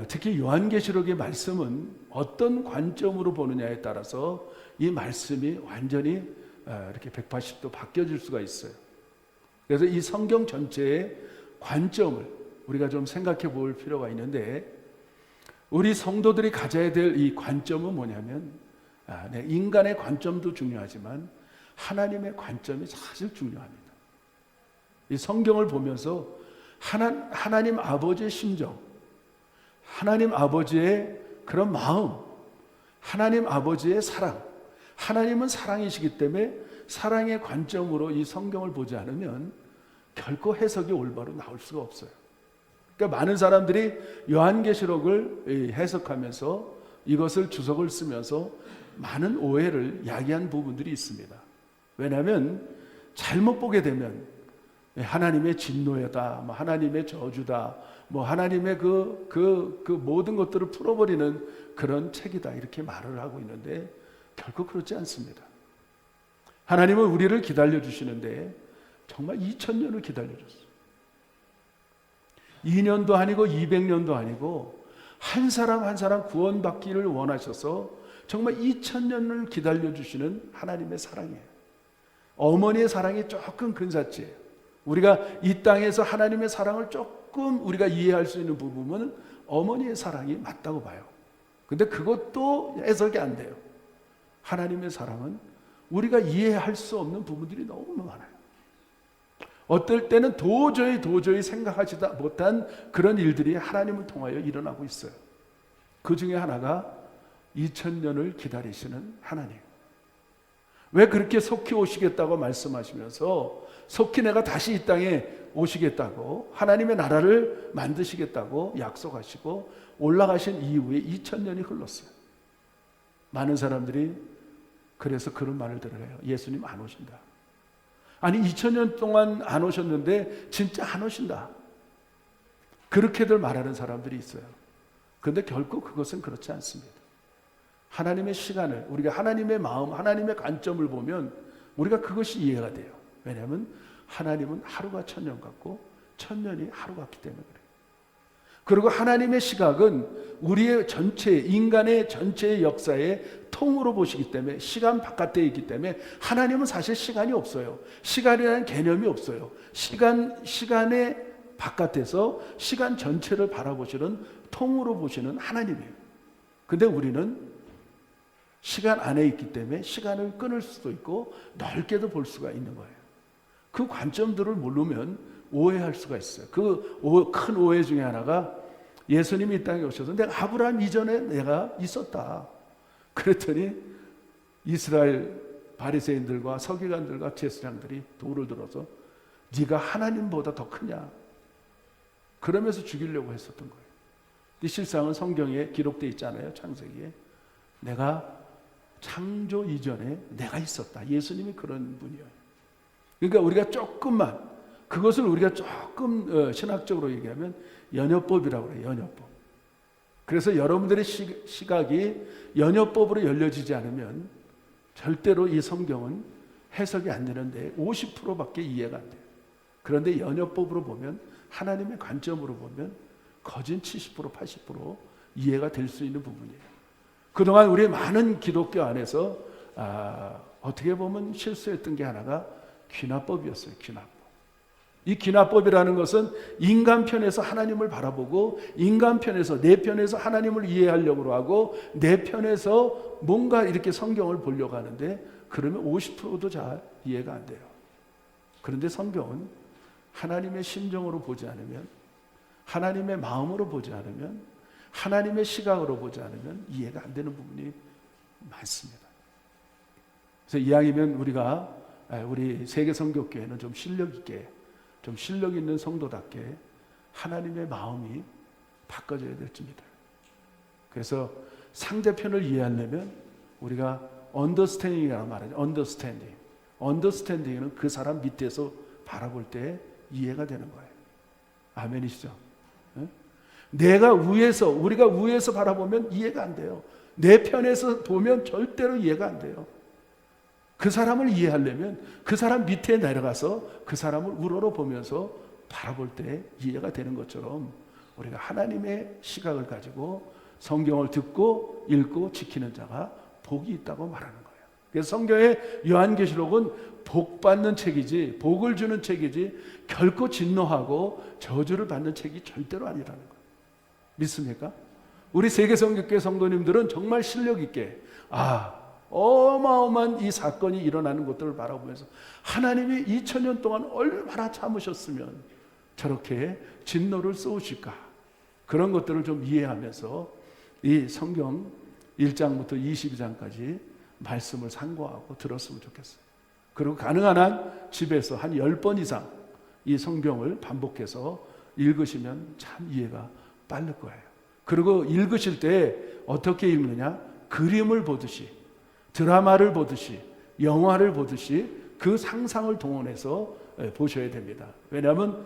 특히 요한계시록의 말씀은 어떤 관점으로 보느냐에 따라서 이 말씀이 완전히 이렇게 180도 바뀌어질 수가 있어요. 그래서 이 성경 전체의 관점을 우리가 좀 생각해 볼 필요가 있는데, 우리 성도들이 가져야 될 이 관점은 뭐냐면, 인간의 관점도 중요하지만 하나님의 관점이 사실 중요합니다. 이 성경을 보면서 하나님 아버지의 심정, 하나님 아버지의 그런 마음, 하나님 아버지의 사랑, 하나님은 사랑이시기 때문에 사랑의 관점으로 이 성경을 보지 않으면 결코 해석이 올바로 나올 수가 없어요. 그러니까 많은 사람들이 요한계시록을 해석하면서 이것을 주석을 쓰면서 많은 오해를 야기한 부분들이 있습니다. 왜냐하면 잘못 보게 되면 하나님의 진노다, 하나님의 저주다, 하나님의 그 모든 것들을 풀어버리는 그런 책이다, 이렇게 말을 하고 있는데 결코 그렇지 않습니다. 하나님은 우리를 기다려 주시는데 정말 2000년을 기다려 줬어요. 2년도 아니고 200년도 아니고 한 사람 한 사람 구원받기를 원하셔서 정말 2000년을 기다려 주시는 하나님의 사랑이에요. 어머니의 사랑이 조금 근사치예요. 우리가 이 땅에서 하나님의 사랑을 조금 우리가 이해할 수 있는 부분은 어머니의 사랑이 맞다고 봐요. 근데 그것도 해석이 안 돼요. 하나님의 사랑은 우리가 이해할 수 없는 부분들이 너무 많아요. 어떨 때는 도저히 생각하지도 못한 그런 일들이 하나님을 통하여 일어나고 있어요. 그 중에 하나가 2000년을 기다리시는 하나님. 왜 그렇게 속히 오시겠다고 말씀하시면서 속히 내가 다시 이 땅에 오시겠다고, 하나님의 나라를 만드시겠다고 약속하시고 올라가신 이후에 2000년이 흘렀어요. 많은 사람들이 그래서 그런 말을 들어요. 예수님 안 오신다. 아니 2000년 동안 안 오셨는데 진짜 안 오신다, 그렇게들 말하는 사람들이 있어요. 그런데 결코 그것은 그렇지 않습니다. 하나님의 시간을, 우리가 하나님의 마음, 하나님의 관점을 보면 우리가 그것이 이해가 돼요. 왜냐하면 하나님은 하루가 1000년 같고 1000년이 하루 같기 때문에 그래요. 그리고 하나님의 시각은 우리의 전체, 인간의 전체의 역사의 통으로 보시기 때문에, 시간 바깥에 있기 때문에 하나님은 사실 시간이 없어요. 시간이라는 개념이 없어요. 시간의 바깥에서 시간 전체를 바라보시는, 통으로 보시는 하나님이에요. 근데 우리는 시간 안에 있기 때문에 시간을 끊을 수도 있고 넓게도 볼 수가 있는 거예요. 그 관점들을 모르면 오해할 수가 있어요. 그 큰 오해 중에 하나가, 예수님이 이 땅에 오셔서 내가 아브라함 이전에 내가 있었다. 그랬더니 이스라엘 바리새인들과 서기관들과 제사장들이 돌을 들어서 네가 하나님보다 더 크냐, 그러면서 죽이려고 했었던 거예요. 이 실상은 성경에 기록되어 있잖아요. 창세기에 내가 창조 이전에 내가 있었다. 예수님이 그런 분이에요. 그러니까 우리가 조금만, 그것을 우리가 조금 신학적으로 얘기하면 연여법이라고 해요. 연여법. 그래서 여러분들의 시각이 연여법으로 열려지지 않으면 절대로 이 성경은 해석이 안 되는데 50%밖에 이해가 안 돼요. 그런데 연여법으로 보면, 하나님의 관점으로 보면 거진 70%, 80% 이해가 될 수 있는 부분이에요. 그동안 우리 많은 기독교 안에서 어떻게 보면 실수했던 게 하나가 귀납법이었어요. 귀납법. 이 귀납법이라는 것은 인간 편에서 하나님을 바라보고, 인간 편에서, 내 편에서 하나님을 이해하려고 하고, 내 편에서 뭔가 이렇게 성경을 보려고 하는데 그러면 50%도 잘 이해가 안 돼요. 그런데 성경은 하나님의 심정으로 보지 않으면, 하나님의 마음으로 보지 않으면, 하나님의 시각으로 보지 않으면 이해가 안 되는 부분이 많습니다. 그래서 이왕이면 우리 세계성교교회는 좀 실력 있게, 좀 실력 있는 성도답게 하나님의 마음이 바꿔져야 될지입니다. 그래서 상대편을 이해하려면 우리가 언더스탠딩이라고 말하죠. 언더스탠딩은 그 사람 밑에서 바라볼 때 이해가 되는 거예요. 아멘이시죠? 네? 우리가 위에서 바라보면 이해가 안 돼요. 내 편에서 보면 절대로 이해가 안 돼요. 그 사람을 이해하려면 그 사람 밑에 내려가서 그 사람을 우러러 보면서 바라볼 때 이해가 되는 것처럼, 우리가 하나님의 시각을 가지고 성경을 듣고 읽고 지키는 자가 복이 있다고 말하는 거예요. 그래서 성경의 요한계시록은 복 받는 책이지, 복을 주는 책이지 결코 진노하고 저주를 받는 책이 절대로 아니라는 거예요. 믿습니까? 우리 세계성교회 성도님들은 정말 실력 있게 어마어마한 이 사건이 일어나는 것들을 바라보면서 하나님이 2000년 동안 얼마나 참으셨으면 저렇게 진노를 쏘실까, 그런 것들을 좀 이해하면서 이 성경 1장부터 22장까지 말씀을 상고하고 들었으면 좋겠어요. 그리고 가능한 한 집에서 한 10번 이상 이 성경을 반복해서 읽으시면 참 이해가 빠를 거예요. 그리고 읽으실 때 어떻게 읽느냐? 그림을 보듯이, 드라마를 보듯이, 영화를 보듯이 그 상상을 동원해서 보셔야 됩니다. 왜냐하면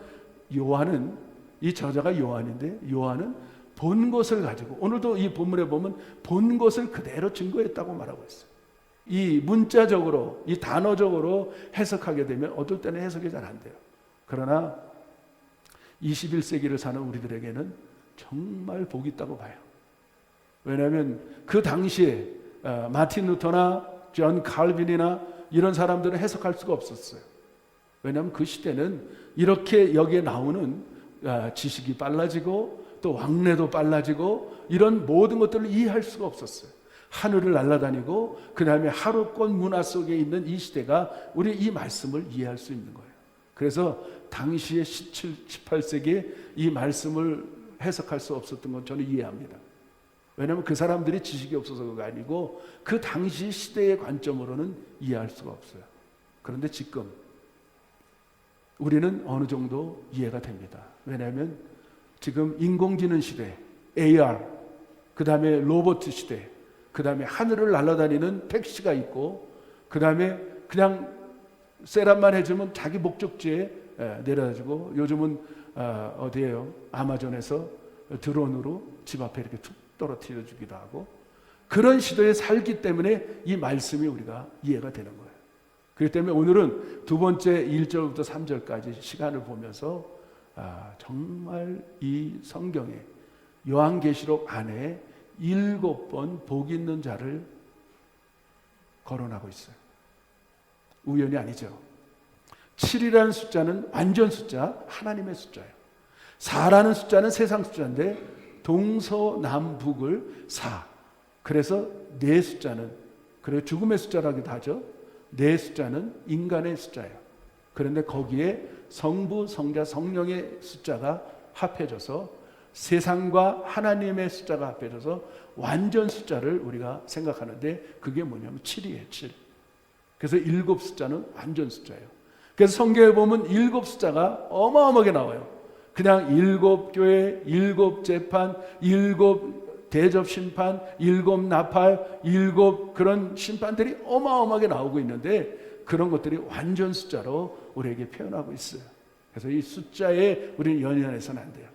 요한은, 이 저자가 요한인데 요한은 본 것을 가지고, 오늘도 이 본문에 보면 본 것을 그대로 증거했다고 말하고 있어요. 이 문자적으로, 이 단어적으로 해석하게 되면 어떨 때는 해석이 잘 안 돼요. 그러나 21세기를 사는 우리들에게는 정말 복이 있다고 봐요. 왜냐하면 그 당시에 마틴 루터나 존 칼빈이나 이런 사람들은 해석할 수가 없었어요. 왜냐하면 그 시대는 이렇게 여기에 나오는 지식이 빨라지고 또 왕래도 빨라지고 이런 모든 것들을 이해할 수가 없었어요. 하늘을 날아다니고 그 다음에 하루꽃 문화 속에 있는 이 시대가 우리 이 말씀을 이해할 수 있는 거예요. 그래서 당시에 17, 18세기에 이 말씀을 해석할 수 없었던 건 저는 이해합니다. 왜냐하면 그 사람들이 지식이 없어서가 아니고 그 당시 시대의 관점으로는 이해할 수가 없어요. 그런데 지금 우리는 어느 정도 이해가 됩니다. 왜냐하면 지금 인공지능 시대, AR, 그 다음에 로봇 시대, 그 다음에 하늘을 날아다니는 택시가 있고, 그 다음에 그냥 세란만 해주면 자기 목적지에 내려다주고, 요즘은 어디에요? 아마존에서 드론으로 집 앞에 이렇게 툭 떨어뜨려 주기도 하고, 그런 시대에 살기 때문에 이 말씀이 우리가 이해가 되는 거예요. 그렇기 때문에 오늘은 두 번째 1절부터 3절까지 시간을 보면서 정말 이 성경에 요한계시록 안에 7번 복 있는 자를 거론하고 있어요. 우연이 아니죠. 7이라는 숫자는 완전 숫자, 하나님의 숫자예요. 4라는 숫자는 세상 숫자인데 동서남북을 4. 그래서 네 숫자는, 그래서 죽음의 숫자라기도 하죠. 네 숫자는 인간의 숫자예요. 그런데 거기에 성부, 성자, 성령의 숫자가 합해져서 세상과 하나님의 숫자가 합해져서 완전 숫자를 우리가 생각하는데 그게 뭐냐면 7이에요. 7. 그래서 7 숫자는 완전 숫자예요. 그래서 성경에 보면 7 숫자가 어마어마하게 나와요. 그냥 7 교회, 7 재판, 7 대접 심판, 7 나팔, 7 그런 심판들이 어마어마하게 나오고 있는데 그런 것들이 완전 숫자로 우리에게 표현하고 있어요. 그래서 이 숫자에 우리는 연연해서는 안 돼요.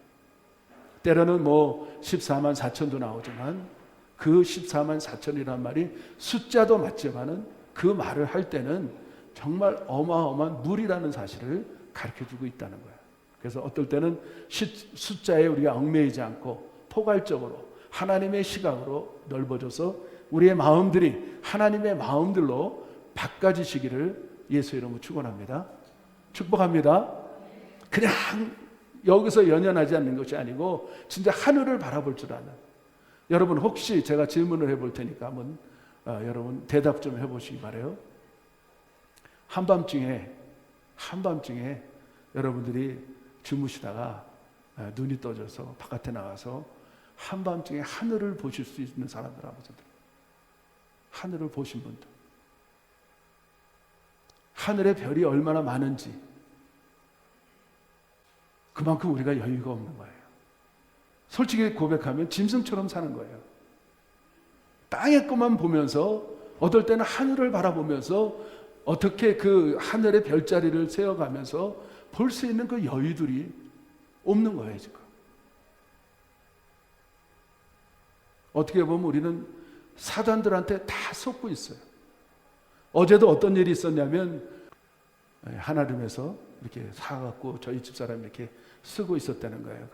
때로는 14만 4천도 나오지만 그 14만 4천이란 말이 숫자도 맞지만은 그 말을 할 때는 정말 어마어마한 물이라는 사실을 가르쳐주고 있다는 거예요. 그래서 어떨 때는 숫자에 우리가 얽매이지 않고 포괄적으로 하나님의 시각으로 넓어져서 우리의 마음들이 하나님의 마음들로 바꿔지시기를 예수의 이름으로 축원합니다. 축복합니다. 그냥 여기서 연연하지 않는 것이 아니고 진짜 하늘을 바라볼 줄 아는, 여러분 혹시 제가 질문을 해볼 테니까 한번 여러분 대답 좀 해보시기 바라요. 한밤중에 여러분들이 주무시다가 눈이 떠져서 바깥에 나가서 한밤중에 하늘을 보실 수 있는 사람들 한번 손 들어요. 하늘을 보신 분들, 하늘의 별이 얼마나 많은지 그만큼 우리가 여유가 없는 거예요. 솔직히 고백하면 짐승처럼 사는 거예요. 땅의 것만 보면서 어떨 때는 하늘을 바라보면서 어떻게 그 하늘의 별자리를 세어가면서 볼 수 있는 그 여유들이 없는 거예요, 지금. 어떻게 보면 우리는 사단들한테 다 속고 있어요. 어제도 어떤 일이 있었냐면 하나님에서 이렇게 사갖고 저희 집사람이 이렇게 쓰고 있었다는 거예요.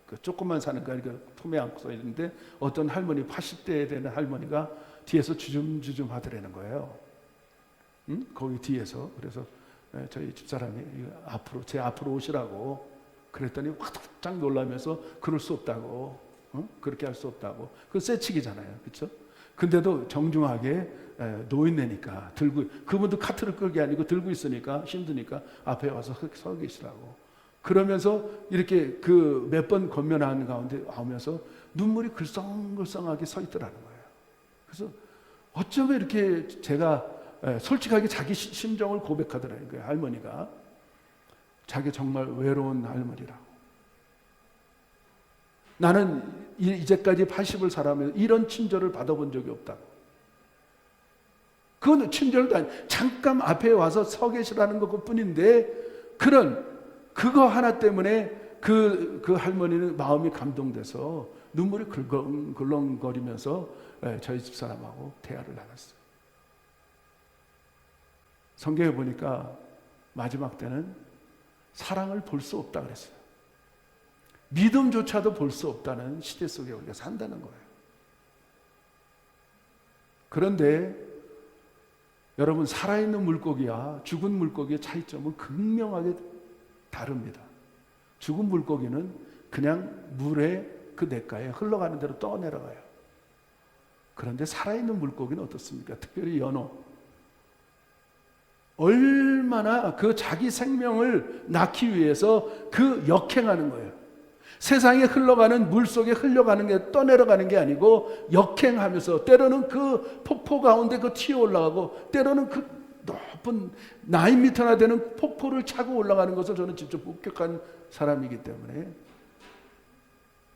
그 그 조금만 사는 거 아니고 품에 안고 서 있는데 어떤 할머니 80대 되는 할머니가 뒤에서 주춤주춤 하더라는 거예요. 거기 뒤에서. 그래서 저희 집사람이 제 앞으로 오시라고 그랬더니 화들짝 놀라면서 그럴 수 없다고, 그렇게 할 수 없다고. 그건 쇠치기잖아요, 그렇죠? 근데도 정중하게 노인네니까 들고, 그분도 카트를 끌게 아니고 들고 있으니까 힘드니까 앞에 와서 서 계시라고. 그러면서 이렇게 그 몇 번 건면하는 가운데 오면서 눈물이 글썽글썽하게 서 있더라는 거예요. 그래서 어쩌면 이렇게 제가 솔직하게 자기 심정을 고백하더라는 거예요. 할머니가 자기 정말 외로운 할머니라고. 나는 이제까지 80을 살아가면서 이런 친절을 받아본 적이 없다고. 그건 친절도 아니, 잠깐 앞에 와서 서 계시라는 것뿐인데 그거 하나 때문에 그 할머니는 마음이 감동돼서 눈물이 글렁거리면서 저희 집사람하고 대화를 나눴어요. 성경에 보니까 마지막 때는 사랑을 볼 수 없다 그랬어요. 믿음조차도 볼 수 없다는 시대 속에 우리가 산다는 거예요. 그런데 여러분, 살아있는 물고기와 죽은 물고기의 차이점은 극명하게 다릅니다. 죽은 물고기는 그냥 물에 그 냇가에 흘러가는 대로 떠내려가요. 그런데 살아있는 물고기는 어떻습니까? 특별히 연어. 얼마나 그 자기 생명을 낳기 위해서 그 역행하는 거예요. 세상에 흘러가는 물 속에 흘러가는 게 떠내려가는 게 아니고 역행하면서 때로는 그 폭포 가운데 그 튀어 올라가고 때로는 그 높은 9m나 되는 폭포를 차고 올라가는 것을 저는 직접 목격한 사람이기 때문에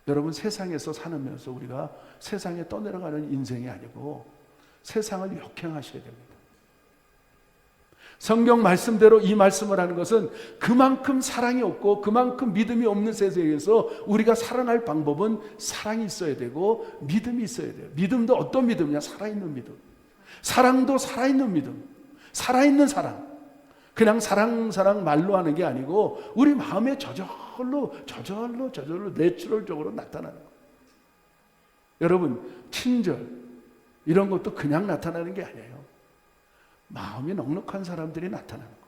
여러분, 세상에서 살면서 우리가 세상에 떠내려가는 인생이 아니고 세상을 역행하셔야 됩니다. 성경 말씀대로 이 말씀을 하는 것은 그만큼 사랑이 없고 그만큼 믿음이 없는 세상에서 우리가 살아날 방법은 사랑이 있어야 되고 믿음이 있어야 돼요. 믿음도 어떤 믿음이냐? 살아있는 믿음. 사랑도 살아있는 믿음. 살아있는 사랑. 그냥 사랑 말로 하는 게 아니고 우리 마음에 저절로 내추럴적으로 나타나는 거예요. 여러분, 친절 이런 것도 그냥 나타나는 게 아니에요. 마음이 넉넉한 사람들이 나타나는 거예요.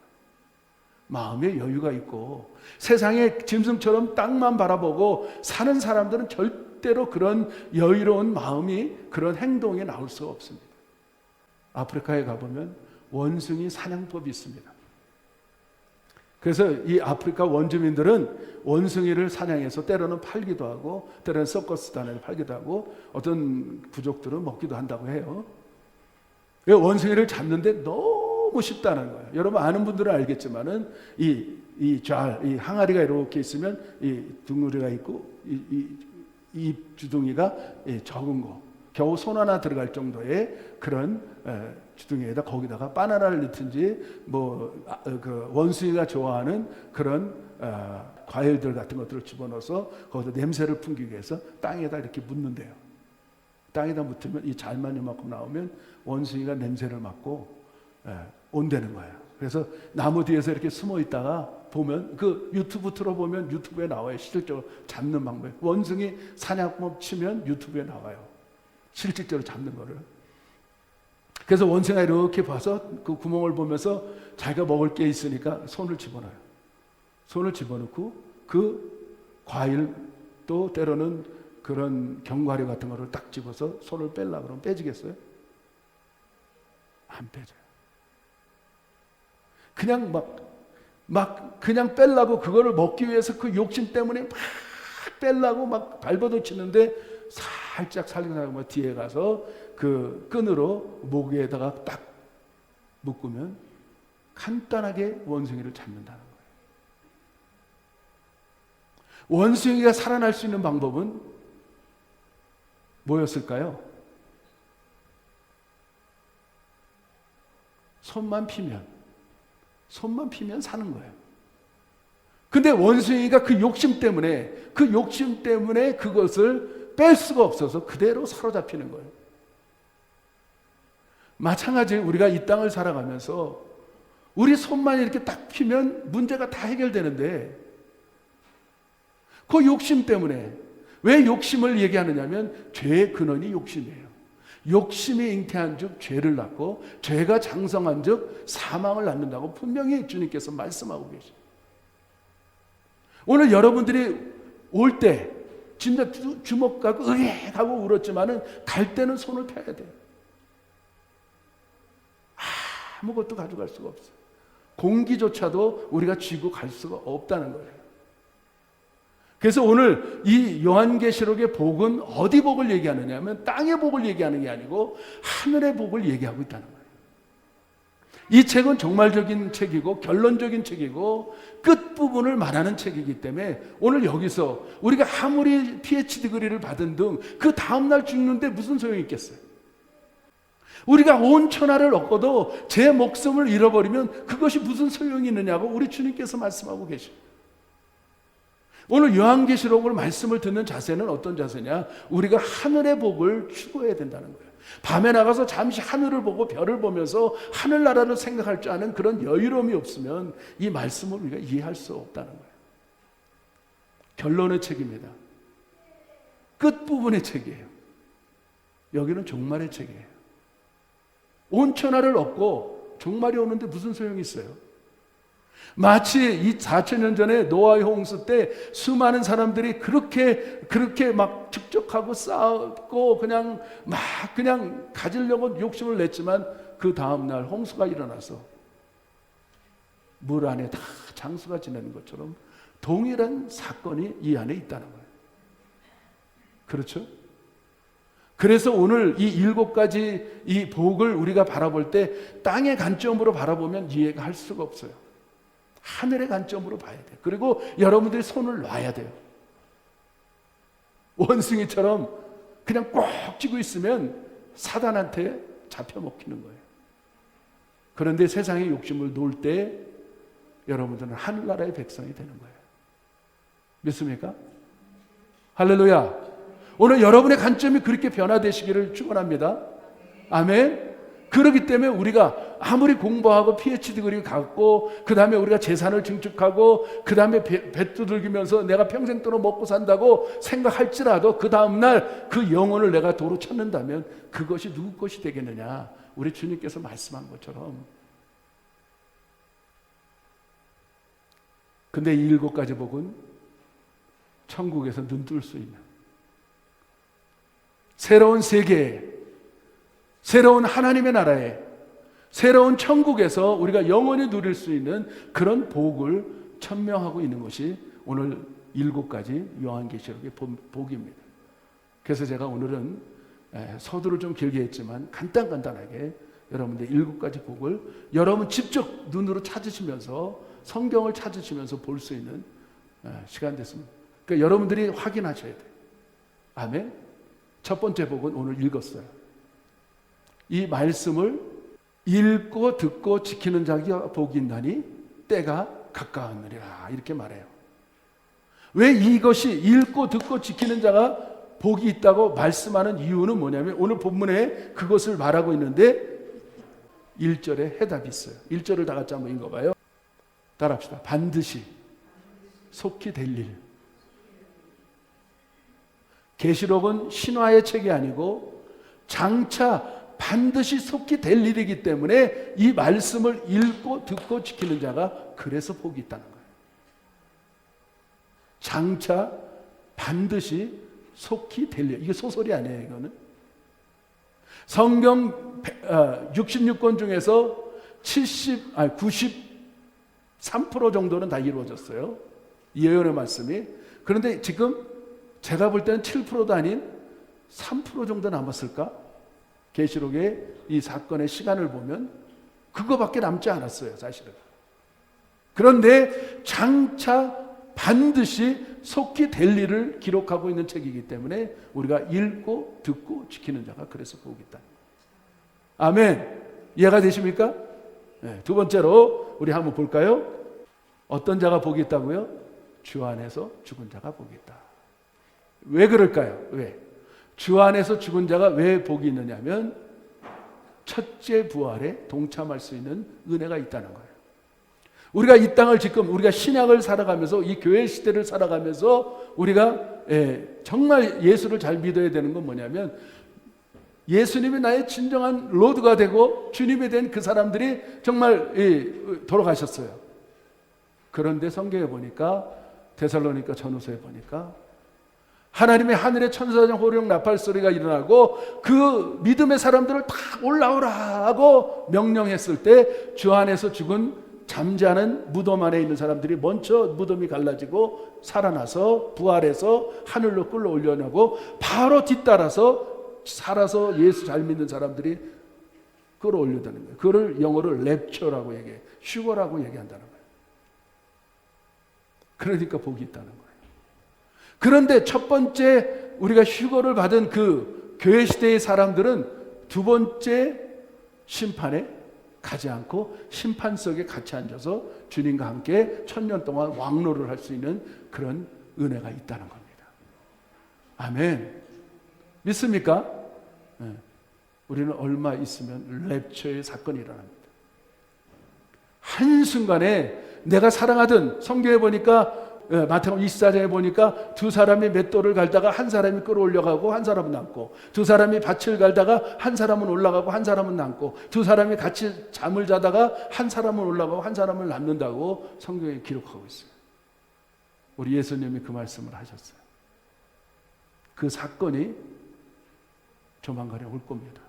마음에 여유가 있고 세상에 짐승처럼 땅만 바라보고 사는 사람들은 절대로 그런 여유로운 마음이, 그런 행동이 나올 수가 없습니다. 아프리카에 가보면 원숭이 사냥법이 있습니다. 그래서 이 아프리카 원주민들은 원숭이를 사냥해서 때로는 팔기도 하고 때로는 서커스단에 팔기도 하고 어떤 부족들은 먹기도 한다고 해요. 원숭이를 잡는데 너무 쉽다는 거예요. 여러분 아는 분들은 알겠지만은 이 항아리가 이렇게 있으면 이 둥그리가 있고 이 주둥이가 적은 거, 겨우 손 하나 들어갈 정도의 그런 주둥이에다 거기다가 바나나를 넣든지 그 원숭이가 좋아하는 그런 과일들 같은 것들을 집어넣어서 거기서 냄새를 풍기기 위해서 땅에다 이렇게 묻는데요. 땅에다 묻으면 이 잘만 이만큼 나오면 원숭이가 냄새를 맡고 온다는 거예요. 그래서 나무 뒤에서 이렇게 숨어 있다가 보면 그 유튜브 틀어보면 유튜브에 나와요. 실질적으로 잡는 방법. 원숭이 사냥법 치면 유튜브에 나와요. 실질적으로 잡는 거를. 그래서 원숭이가 이렇게 봐서 그 구멍을 보면서 자기가 먹을 게 있으니까 손을 집어넣어요. 손을 집어넣고 그 과일 또 때로는 그런 견과류 같은 거를 딱 집어서 손을 뺄라 그러면 빼지겠어요? 안 빼져요. 그냥 막 그냥 빼려고 그거를 먹기 위해서 그 욕심 때문에 막 빼려고 막 발버둥 치는데 살짝 살려고 뒤에 가서 그 끈으로 목에다가 딱 묶으면 간단하게 원숭이를 잡는다는 거예요. 원숭이가 살아날 수 있는 방법은 뭐였을까요? 손만 피면 사는 거예요. 근데 원숭이가 그 욕심 때문에 그것을 뺄 수가 없어서 그대로 사로잡히는 거예요. 마찬가지로 우리가 이 땅을 살아가면서 우리 손만 이렇게 딱 피면 문제가 다 해결되는데 그 욕심 때문에 왜 욕심을 얘기하느냐면 죄의 근원이 욕심이에요. 욕심이 잉태한 즉 죄를 낳고 죄가 장성한 즉 사망을 낳는다고 분명히 주님께서 말씀하고 계십니다. 오늘 여러분들이 올 때 진짜 주먹 갖고 으게 하고 울었지만은 갈 때는 손을 펴야 돼요. 아무것도 가져갈 수가 없어요. 공기조차도 우리가 쥐고 갈 수가 없다는 거예요. 그래서 오늘 이 요한계시록의 복은 어디 복을 얘기하느냐 하면 땅의 복을 얘기하는 게 아니고 하늘의 복을 얘기하고 있다는 거예요. 이 책은 종말적인 책이고 결론적인 책이고 끝부분을 말하는 책이기 때문에 오늘 여기서 우리가 아무리 PhD 디그리를 받은 등 그 다음날 죽는데 무슨 소용이 있겠어요? 우리가 온 천하를 얻고도 제 목숨을 잃어버리면 그것이 무슨 소용이 있느냐고 우리 주님께서 말씀하고 계십니다. 오늘 요한계시록을 말씀을 듣는 자세는 어떤 자세냐? 우리가 하늘의 복을 추구해야 된다는 거예요. 밤에 나가서 잠시 하늘을 보고 별을 보면서 하늘나라를 생각할 줄 아는 그런 여유로움이 없으면 이 말씀을 우리가 이해할 수 없다는 거예요. 결론의 책입니다. 끝부분의 책이에요. 여기는 종말의 책이에요. 온 천하를 얻고 종말이 오는데 무슨 소용이 있어요? 마치 이 4,000년 전에 노아의 홍수 때 수많은 사람들이 그렇게 막 축적하고 쌓고 그냥 가지려고 욕심을 냈지만 그 다음날 홍수가 일어나서 물 안에 다 장수가 지내는 것처럼 동일한 사건이 이 안에 있다는 거예요. 그렇죠? 그래서 오늘 이 7가지 이 복을 우리가 바라볼 때 땅의 관점으로 바라보면 이해가 할 수가 없어요. 하늘의 관점으로 봐야 돼요. 그리고 여러분들이 손을 놔야 돼요. 원숭이처럼 그냥 꼭 쥐고 있으면 사단한테 잡혀 먹히는 거예요. 그런데 세상의 욕심을 놓을 때 여러분들은 하늘나라의 백성이 되는 거예요. 믿습니까? 할렐루야. 오늘 여러분의 관점이 그렇게 변화되시기를 축원합니다. 아멘. 그렇기 때문에 우리가 아무리 공부하고 PhD 디그리 갖고 그 다음에 우리가 재산을 증축하고 그 다음에 배 두들기면서 내가 평생 동안 먹고 산다고 생각할지라도 그 다음날 그 영혼을 내가 도로 찾는다면 그것이 누구 것이 되겠느냐. 우리 주님께서 말씀한 것처럼. 근데 이 7가지 복은 천국에서 눈 뜰 수 있는 새로운 세계에, 새로운 하나님의 나라에, 새로운 천국에서 우리가 영원히 누릴 수 있는 그런 복을 천명하고 있는 것이 오늘 7가지 요한계시록의 복입니다. 그래서 제가 오늘은 서두를 좀 길게 했지만 간단하게 여러분들 7가지 복을 여러분 직접 눈으로 찾으시면서 성경을 찾으시면서 볼 수 있는 시간 됐습니다. 그러니까 여러분들이 확인하셔야 돼요. 아멘. 첫 번째 복은 오늘 읽었어요. 이 말씀을 읽고 듣고 지키는 자가 복이 있나니 때가 가까웠느니라 이렇게 말해요. 왜 이것이 읽고 듣고 지키는 자가 복이 있다고 말씀하는 이유는 뭐냐면 오늘 본문에 그것을 말하고 있는데 1절에 해답이 있어요. 1절을 다 같이 한번 읽어봐요. 따라합시다. 반드시 속히 될 일. 계시록은 신화의 책이 아니고 장차 반드시 속히 될 일이기 때문에 이 말씀을 읽고 듣고 지키는 자가 그래서 복이 있다는 거예요. 장차 반드시 속히 될 일. 이게 소설이 아니에요. 이거는 성경 66권 중에서 93% 정도는 다 이루어졌어요. 예언의 말씀이. 그런데 지금 제가 볼 때는 7%도 아닌 3% 정도 남았을까? 계시록의 이 사건의 시간을 보면 그거밖에 남지 않았어요, 사실은. 그런데 장차 반드시 속히 될 일을 기록하고 있는 책이기 때문에 우리가 읽고 듣고 지키는 자가 그래서 복이 있다. 아멘. 이해가 되십니까? 네, 두 번째로 우리 한번 볼까요? 어떤 자가 복이 있다고요? 주 안에서 죽은 자가 복이 있다. 왜 그럴까요? 왜? 주 안에서 죽은 자가 왜 복이 있느냐면 첫째 부활에 동참할 수 있는 은혜가 있다는 거예요. 우리가 이 땅을 지금 우리가 신약을 살아가면서 이 교회 시대를 살아가면서 우리가 정말 예수를 잘 믿어야 되는 건 뭐냐면 예수님이 나의 진정한 로드가 되고 주님이 된 그 사람들이 정말 돌아가셨어요. 그런데 성경에 보니까 데살로니가 전후서에 보니까 하나님의 하늘의 천사장 호령 나팔 소리가 일어나고 그 믿음의 사람들을 다 올라오라 하고 명령했을 때 주 안에서 죽은 잠자는 무덤 안에 있는 사람들이 먼저 무덤이 갈라지고 살아나서 부활해서 하늘로 끌어올려내고 바로 뒤따라서 살아서 예수 잘 믿는 사람들이 끌어올려다는 거예요. 그걸 영어로 랩처라고 얘기해, 휴거라고 얘기한다는 거예요. 그러니까 복이 있다는 거예요. 그런데 첫 번째 우리가 휴거를 받은 그 교회 시대의 사람들은 두 번째 심판에 가지 않고 심판석에 같이 앉아서 주님과 함께 1000년 동안 왕노를 할 수 있는 그런 은혜가 있다는 겁니다. 아멘. 믿습니까? 네. 우리는 얼마 있으면 랩처의 사건이 일어납니다. 한순간에 내가 사랑하던, 성경에 보니까 마태복음 24장에 보니까 두 사람이 맷돌을 갈다가 한 사람이 끌어올려가고 한 사람은 남고, 두 사람이 밭을 갈다가 한 사람은 올라가고 한 사람은 남고, 두 사람이 같이 잠을 자다가 한 사람은 올라가고 한 사람은 남는다고 성경에 기록하고 있어요. 우리 예수님이 그 말씀을 하셨어요. 그 사건이 조만간에 올 겁니다.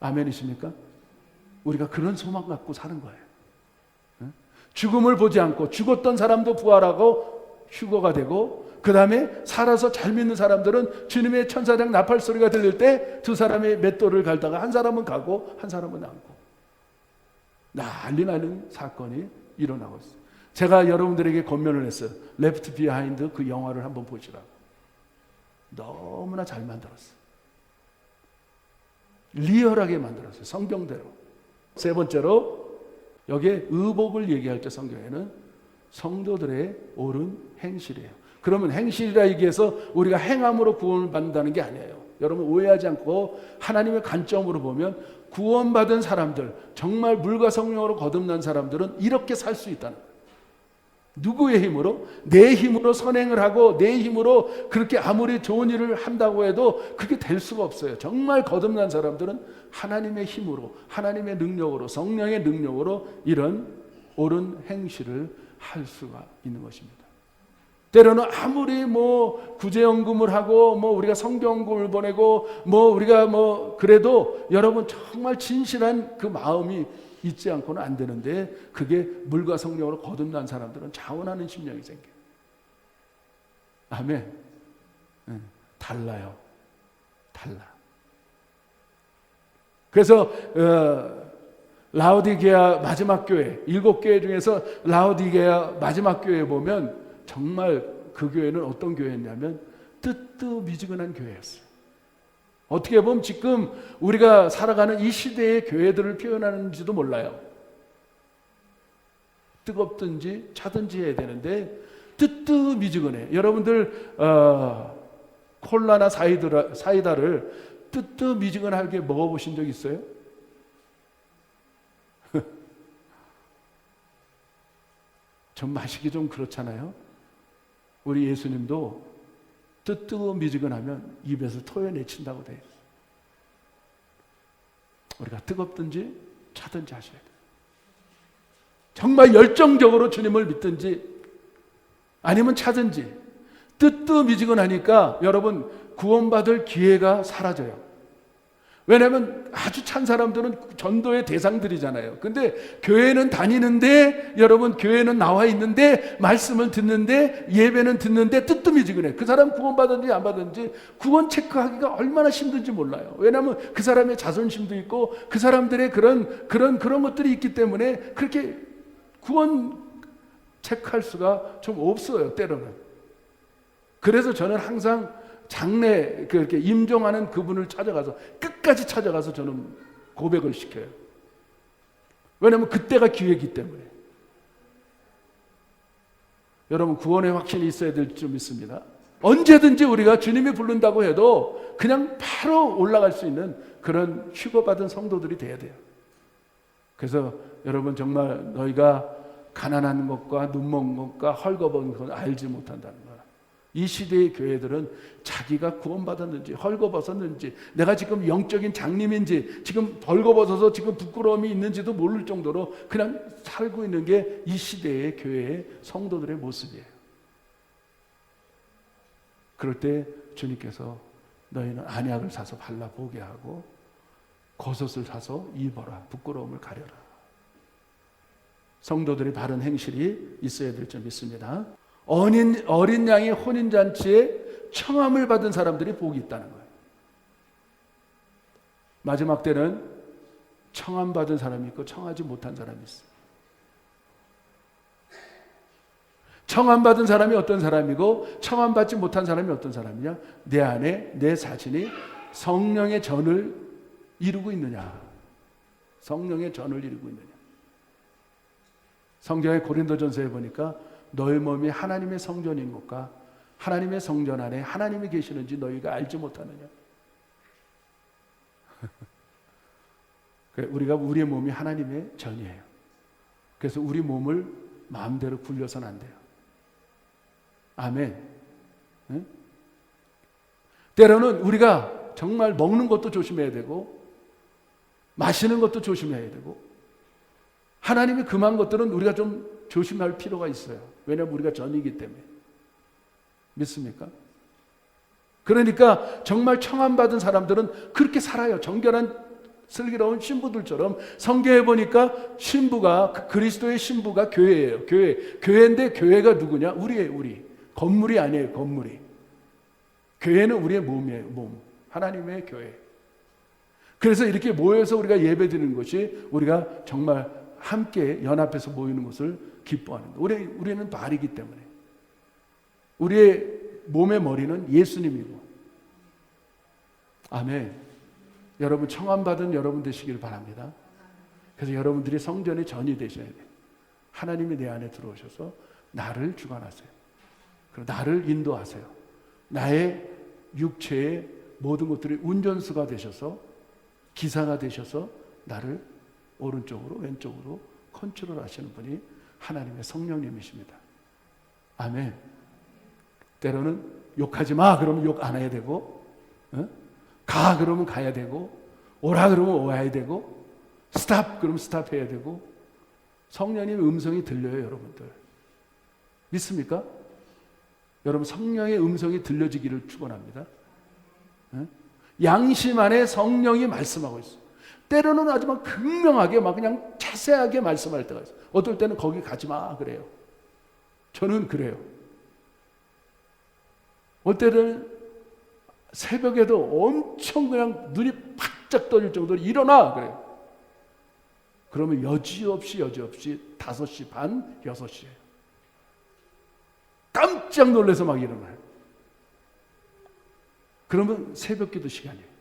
아멘이십니까? 우리가 그런 소망 갖고 사는 거예요. 죽음을 보지 않고 죽었던 사람도 부활하고 휴거가 되고, 그 다음에 살아서 잘 믿는 사람들은 주님의 천사장 나팔 소리가 들릴 때 두 사람이 맷돌을 갈다가 한 사람은 가고 한 사람은 남고, 난리 나는 사건이 일어나고 있어요. 제가 여러분들에게 권면을 했어요. 레프트 비하인드 그 영화를 한번 보시라고. 너무나 잘 만들었어요. 리얼하게 만들었어요. 성경대로. 세 번째로 여기에 의복을 얘기할 때 성경에는 성도들의 옳은 행실이에요. 그러면 행실이라 얘기해서 우리가 행함으로 구원을 받는다는 게 아니에요. 여러분 오해하지 않고 하나님의 관점으로 보면 구원받은 사람들, 정말 물과 성령으로 거듭난 사람들은 이렇게 살 수 있다는 거예요. 누구의 힘으로? 내 힘으로 선행을 하고 내 힘으로 그렇게 아무리 좋은 일을 한다고 해도 그게 될 수가 없어요. 정말 거듭난 사람들은 하나님의 힘으로, 하나님의 능력으로, 성령의 능력으로 이런 옳은 행실을 할 수가 있는 것입니다. 때로는 아무리 구제연금을 하고 우리가 성경금을 보내고 우리가 그래도 여러분 정말 진실한 그 마음이 있지 않고는 안 되는데, 그게 물과 성령으로 거듭난 사람들은 자원하는 심령이 생겨요. 아멘. 달라요. 달라. 그래서 라오디게아 마지막 교회, 7교회 중에서 라오디게아 마지막 교회에 보면 정말 그 교회는 어떤 교회였냐면 뜨뜻미지근한 교회였어요. 어떻게 보면 지금 우리가 살아가는 이 시대의 교회들을 표현하는지도 몰라요. 뜨겁든지 차든지 해야 되는데 뜨뜻미지근해. 여러분들 콜라나 사이다를 뜨뜻미지근하게 먹어보신 적 있어요? 좀 마시기 좀 그렇잖아요. 우리 예수님도 뜨뜻미지근하면 입에서 토해내친다고 돼 있어요. 우리가 뜨겁든지 차든지 하셔야 돼요. 정말 열정적으로 주님을 믿든지 아니면 차든지 뜨뜻미지근하니까 여러분 구원받을 기회가 사라져요. 왜냐하면 아주 찬 사람들은 전도의 대상들이잖아요. 근데 교회는 다니는데, 여러분 교회는 나와 있는데, 말씀을 듣는데, 예배는 듣는데 뜨뜻미지근해. 그 사람 구원받았는지 안 받았는지 구원 체크하기가 얼마나 힘든지 몰라요. 왜냐하면 그 사람의 자존심도 있고 그 사람들의 그런 것들이 있기 때문에 그렇게 구원 체크할 수가 좀 없어요, 때로는. 그래서 저는 항상 장래 그렇게 임종하는 그분을 찾아가서 끝까지 찾아가서 저는 고백을 시켜요. 왜냐하면 그때가 기회이기 때문에. 여러분 구원의 확신이 있어야 될 줄 믿습니다. 언제든지 우리가 주님이 부른다고 해도 그냥 바로 올라갈 수 있는 그런 휴거받은 성도들이 돼야 돼요. 그래서 여러분 정말 너희가 가난한 것과 눈먼 것과 헐거벗은 것을 알지 못한다는 거야. 이 시대의 교회들은 자기가 구원받았는지 헐거벗었는지, 내가 지금 영적인 장님인지 지금 벌거벗어서 지금 부끄러움이 있는지도 모를 정도로 그냥 살고 있는 게 이 시대의 교회의 성도들의 모습이에요. 그럴 때 주님께서 너희는 안약을 사서 발라보게 하고 겉옷을 사서 입어라. 부끄러움을 가려라. 성도들의 바른 행실이 있어야 될 줄 믿습니다. 어린 양의 혼인잔치에 청함을 받은 사람들이 복이 있다는 거예요. 마지막 때는 청함 받은 사람이 있고 청하지 못한 사람이 있어요. 청함 받은 사람이 어떤 사람이고 청함 받지 못한 사람이 어떤 사람이냐? 내 안에 내 자신이 성령의 전을 이루고 있느냐? 성령의 전을 이루고 있느냐? 성경의 고린도전서에 보니까 너희 몸이 하나님의 성전인 것과 하나님의 성전 안에 하나님이 계시는지 너희가 알지 못하느냐? 우리가 우리의 몸이 하나님의 전이에요. 그래서 우리 몸을 마음대로 굴려서는 안 돼요. 아멘. 응? 때로는 우리가 정말 먹는 것도 조심해야 되고 마시는 것도 조심해야 되고 하나님이 금한 것들은 우리가 좀 조심할 필요가 있어요. 왜냐하면 우리가 전이기 때문에. 믿습니까? 그러니까 정말 청함받은 사람들은 그렇게 살아요. 정결한 슬기로운 신부들처럼. 성경에 보니까 신부가, 그리스도의 신부가 교회예요. 교회인데 교회가 누구냐? 우리예요. 우리. 건물이 아니에요. 건물이. 교회는 우리의 몸이에요. 몸. 하나님의 교회. 그래서 이렇게 모여서 우리가 예배드리는 것이 우리가 정말 함께 연합해서 모이는 것을 기뻐하는 거예요. 우리는 발이기 때문에. 우리의 몸의 머리는 예수님이고. 아멘. 여러분 청함받은 여러분 되시길 바랍니다. 그래서 여러분들이 성전의 전이 되셔야 돼요. 하나님이 내 안에 들어오셔서 나를 주관하세요. 그리고 나를 인도하세요. 나의 육체의 모든 것들이 운전수가 되셔서 기사가 되셔서 나를 오른쪽으로 왼쪽으로 컨트롤 하시는 분이 하나님의 성령님이십니다. 아멘. 때로는 욕하지 마 그러면 욕 안 해야 되고, 가 그러면 가야 되고, 오라 그러면 오야 되고, 스탑 그러면 스탑해야 되고. 성령님의 음성이 들려요. 여러분들 믿습니까? 여러분 성령의 음성이 들려지기를 축원합니다. 양심 안에 성령이 말씀하고 있어요. 때로는 아주 막 극명하게 막 그냥 자세하게 말씀할 때가 있어요. 어떨 때는 거기 가지 마 그래요. 저는 그래요. 어떨 때는 새벽에도 엄청 그냥 눈이 바짝 떠질 정도로 일어나 그래요. 그러면 여지없이 5시 반, 6시예요. 깜짝 놀라서 막 일어나요. 그러면 새벽기도 시간이에요.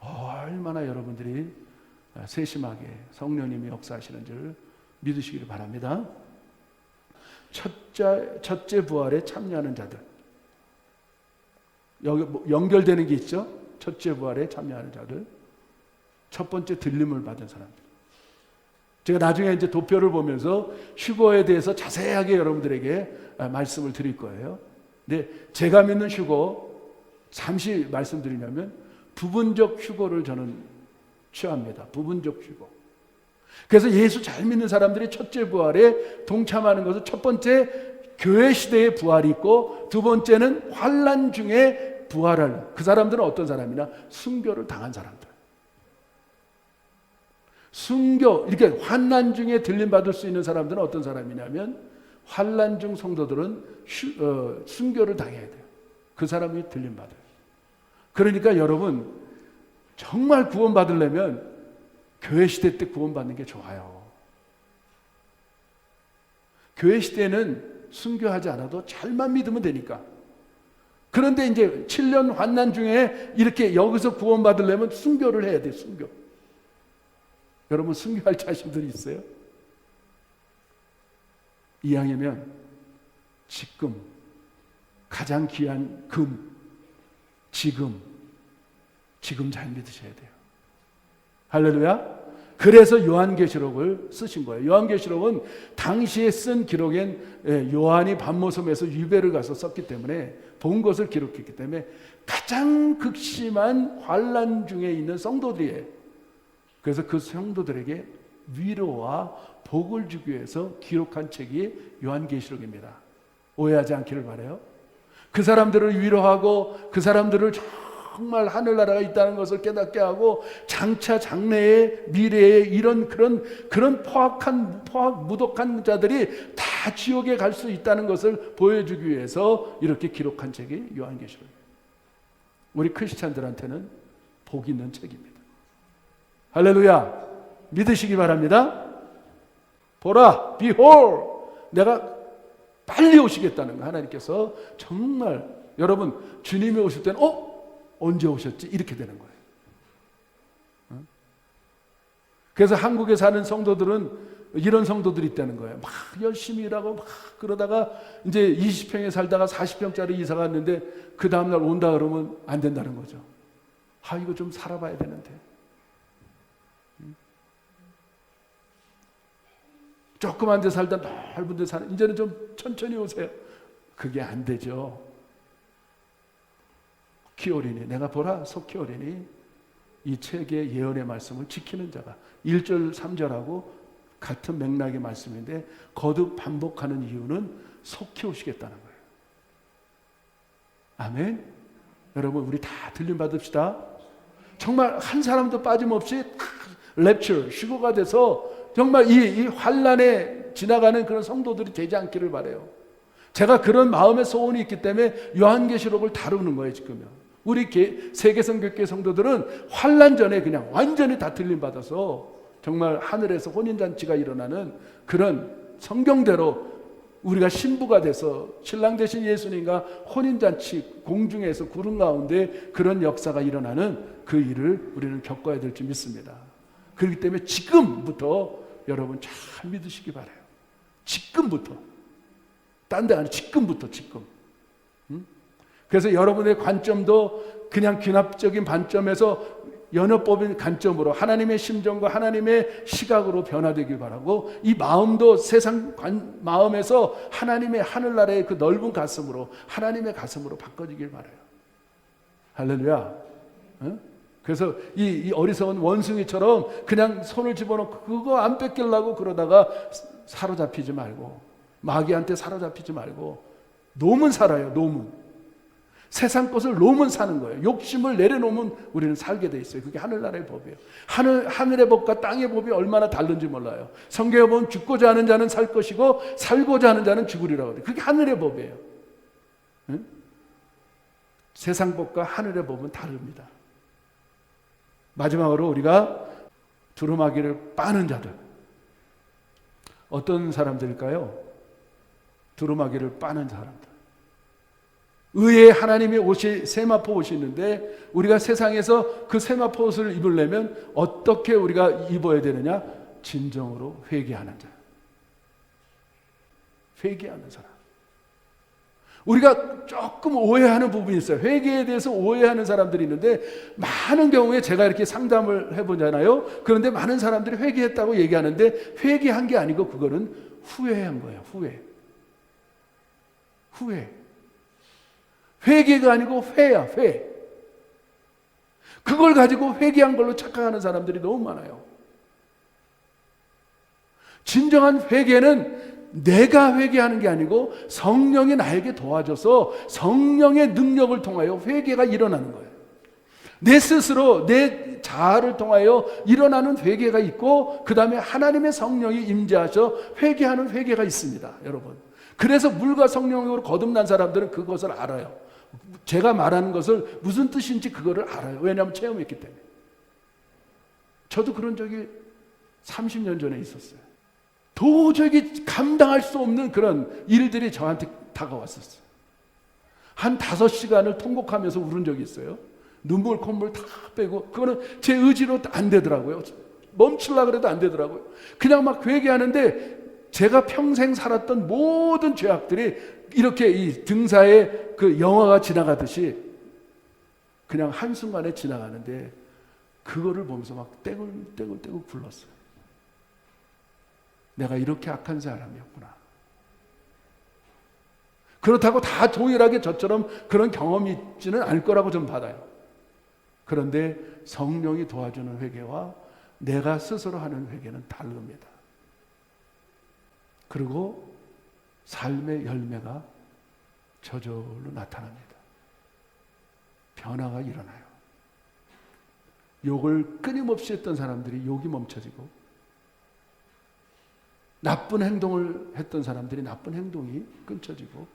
얼마나 여러분들이 세심하게 성령님이 역사하시는지를 믿으시기를 바랍니다. 첫째 부활에 참여하는 자들. 여기 연결되는 게 있죠. 첫째 부활에 참여하는 자들. 첫 번째 들림을 받은 사람들. 제가 나중에 이제 도표를 보면서 휴거에 대해서 자세하게 여러분들에게 말씀을 드릴 거예요. 근데 제가 믿는 휴거 잠시 말씀드리냐면 부분적 휴거를 저는 취합니다. 부분적 휴거. 그래서 예수 잘 믿는 사람들이 첫째 부활에 동참하는 것은 첫 번째 교회 시대의 부활이 있고 두 번째는 환난 중에 부활하는 그 사람들은 어떤 사람이냐? 순교를 당한 사람들. 순교, 이렇게 환난 중에 들림받을 수 있는 사람들은 어떤 사람이냐면 환난 중 성도들은 순교를 당해야 돼요. 그 사람이 들림받아요. 그러니까 여러분 정말 구원받으려면 교회 시대 때 구원받는 게 좋아요. 교회 시대는 순교하지 않아도 잘만 믿으면 되니까. 그런데 이제 7년 환난 중에 이렇게 여기서 구원받으려면 순교를 해야 돼요. 순교. 여러분 순교할 자신들이 있어요? 이왕이면 지금 가장 귀한 지금 잘 믿으셔야 돼요. 할렐루야. 그래서 요한계시록을 쓰신 거예요. 요한계시록은 당시에 쓴 기록엔 요한이 밤모섬에서 유배를 가서 썼기 때문에 본 것을 기록했기 때문에 가장 극심한 환난 중에 있는 성도들이에요. 그래서 그 성도들에게 위로와 복을 주기 위해서 기록한 책이 요한계시록입니다. 오해하지 않기를 바라요. 그 사람들을 위로하고 그 사람들을 정말 하늘나라가 있다는 것을 깨닫게 하고 장차 장래의 미래에 이런 그런 무독한 자들이 다 지옥에 갈 수 있다는 것을 보여주기 위해서 이렇게 기록한 책이 요한계시록입니다. 우리 크리스찬들한테는 복 있는 책입니다. 할렐루야. 믿으시기 바랍니다. 보라, behold, 내가 빨리 오시겠다는 거. 하나님께서 정말 여러분 주님이 오실 때는 언제 오셨지? 이렇게 되는 거예요. 그래서 한국에 사는 성도들은 이런 성도들이 있다는 거예요. 막 열심히 일하고 막 그러다가 이제 20평에 살다가 40평짜리 이사 갔는데 그 다음날 온다 그러면 안 된다는 거죠. 이거 좀 살아봐야 되는데. 조그만 데 살다 넓은 데 사는, 이제는 좀 천천히 오세요. 그게 안 되죠. 키오리니, 내가 보라 속히 오리니, 이 책의 예언의 말씀을 지키는 자가 1절 3절하고 같은 맥락의 말씀인데 거듭 반복하는 이유는 속히 오시겠다는 거예요. 아멘. 여러분 우리 다 들림 받읍시다. 정말 한 사람도 빠짐없이 랩처 휴거가 돼서 정말 이 환난에 지나가는 그런 성도들이 되지 않기를 바라요. 제가 그런 마음의 소원이 있기 때문에 요한계시록을 다루는 거예요. 지금요. 우리 세계성교회 성도들은 환난 전에 그냥 완전히 다 들림받아서 정말 하늘에서 혼인잔치가 일어나는 그런 성경대로 우리가 신부가 돼서 신랑 되신 예수님과 혼인잔치 공중에서 구름 가운데 그런 역사가 일어나는 그 일을 우리는 겪어야 될 줄 믿습니다. 그렇기 때문에 지금부터 여러분 잘 믿으시기 바라요. 지금부터. 딴 데 아니고 지금부터. 그래서 여러분의 관점도 그냥 귀납적인 관점에서 연어법인 관점으로 하나님의 심정과 하나님의 시각으로 변화되길 바라고, 이 마음도 세상 마음에서 하나님의 하늘나라의 그 넓은 가슴으로, 하나님의 가슴으로 바꿔지길 바라요. 할렐루야. 그래서 이 어리석은 원숭이처럼 그냥 손을 집어넣고 그거 안 뺏기려고 그러다가 사로잡히지 말고, 마귀한테 사로잡히지 말고 노문 살아요. 노문. 세상 것을 놓으면 사는 거예요. 욕심을 내려놓으면 우리는 살게 돼 있어요. 그게 하늘나라의 법이에요. 하늘의 법과 땅의 법이 얼마나 다른지 몰라요. 성경에 보면 죽고자 하는 자는 살 것이고 살고자 하는 자는 죽으리라고 해요. 그게 하늘의 법이에요. 응? 세상 법과 하늘의 법은 다릅니다. 마지막으로 우리가 두루마기를 빠는 자들. 어떤 사람들일까요? 두루마기를 빠는 사람들. 의에 하나님의 옷이 세마포 옷이 있는데 우리가 세상에서 그 세마포 옷을 입으려면 어떻게 우리가 입어야 되느냐? 진정으로 회개하는 자. 회개하는 사람. 우리가 조금 오해하는 부분이 있어요. 회개에 대해서 오해하는 사람들이 있는데 많은 경우에 제가 이렇게 상담을 해보잖아요. 그런데 많은 사람들이 회개했다고 얘기하는데 회개한 게 아니고 그거는 후회한 거예요. 후회. 회개가 아니고 회야, 회. 그걸 가지고 회개한 걸로 착각하는 사람들이 너무 많아요. 진정한 회개는 내가 회개하는 게 아니고 성령이 나에게 도와줘서 성령의 능력을 통하여 회개가 일어나는 거예요. 내 스스로 내 자아를 통하여 일어나는 회개가 있고 그 다음에 하나님의 성령이 임재하셔 회개하는 회개가 있습니다. 여러분. 그래서 물과 성령으로 거듭난 사람들은 그것을 알아요. 제가 말하는 것을 무슨 뜻인지 그거를 알아요. 왜냐하면 체험했기 때문에. 저도 그런 적이 30년 전에 있었어요. 도저히 감당할 수 없는 그런 일들이 저한테 다가왔었어요. 한 5시간을 통곡하면서 울은 적이 있어요. 눈물 콧물 다 빼고. 그거는 제 의지로 안 되더라고요. 멈추려고 해도 안 되더라고요. 그냥 막 회개하는데 제가 평생 살았던 모든 죄악들이 이렇게 이 등사에 그 영화가 지나가듯이 그냥 한순간에 지나가는데 그거를 보면서 막 떼굴떼굴 굴렀어요. 내가 이렇게 악한 사람이었구나. 그렇다고 다 동일하게 저처럼 그런 경험이 있지는 않을 거라고 저는 받아요. 그런데 성령이 도와주는 회개와 내가 스스로 하는 회개는 다릅니다. 그리고 삶의 열매가 저절로 나타납니다. 변화가 일어나요. 욕을 끊임없이 했던 사람들이 욕이 멈춰지고, 나쁜 행동을 했던 사람들이 나쁜 행동이 끊쳐지고,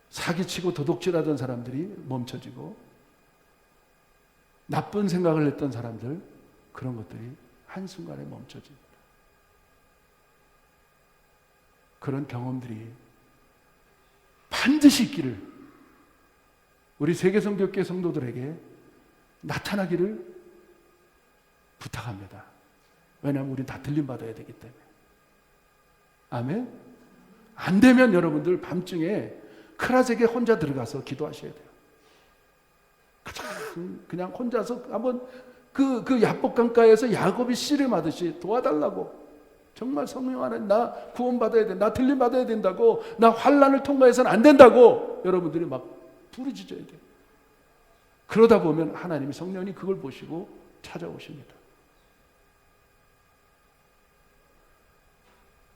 사기치고 도둑질하던 사람들이 멈춰지고, 나쁜 생각을 했던 사람들, 그런 것들이 한순간에 멈춰집니다. 그런 경험들이 반드시 있기를 우리 세계성교회 성도들에게 나타나기를 부탁합니다. 왜냐하면 우리는 다 들림받아야 되기 때문에. 아멘? 안 되면 여러분들 밤중에 크라색에 혼자 들어가서 기도하셔야 돼요. 그냥 혼자서 한번 그 야복강가에서 야곱이 씨름하듯이 도와달라고. 정말 성령 안에 나 구원받아야 돼. 나 들림받아야 된다고. 나 환난을 통과해서는 안 된다고. 여러분들이 막 부르짖어야 돼요. 그러다 보면 하나님이 성령이 그걸 보시고 찾아오십니다.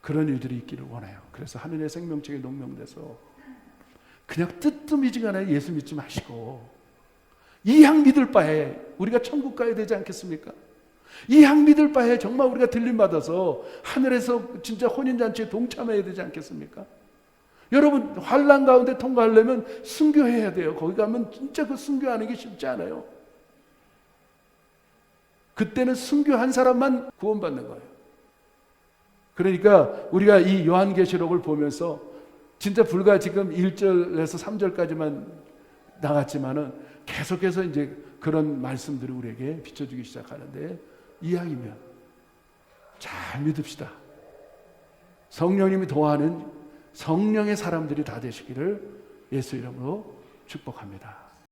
그런 일들이 있기를 원해요. 그래서 하늘의 생명책에 농명돼서 그냥 뜨뜻미지근하게 예수 믿지 마시고 이 향 믿을 바에 우리가 천국 가야 되지 않겠습니까? 이 향 믿을 바에 정말 우리가 들림받아서 하늘에서 진짜 혼인잔치에 동참해야 되지 않겠습니까? 여러분 환난 가운데 통과하려면 순교해야 돼요. 거기 가면 진짜 그 순교하는 게 쉽지 않아요. 그때는 순교한 사람만 구원받는 거예요. 그러니까 우리가 이 요한계시록을 보면서 진짜 불과 지금 1절에서 3절까지만 나갔지만은 계속해서 이제 그런 말씀들을 우리에게 비춰주기 시작하는데, 이왕이면 잘 믿읍시다. 성령님이 도와하는 성령의 사람들이 다 되시기를 예수 이름으로 축복합니다.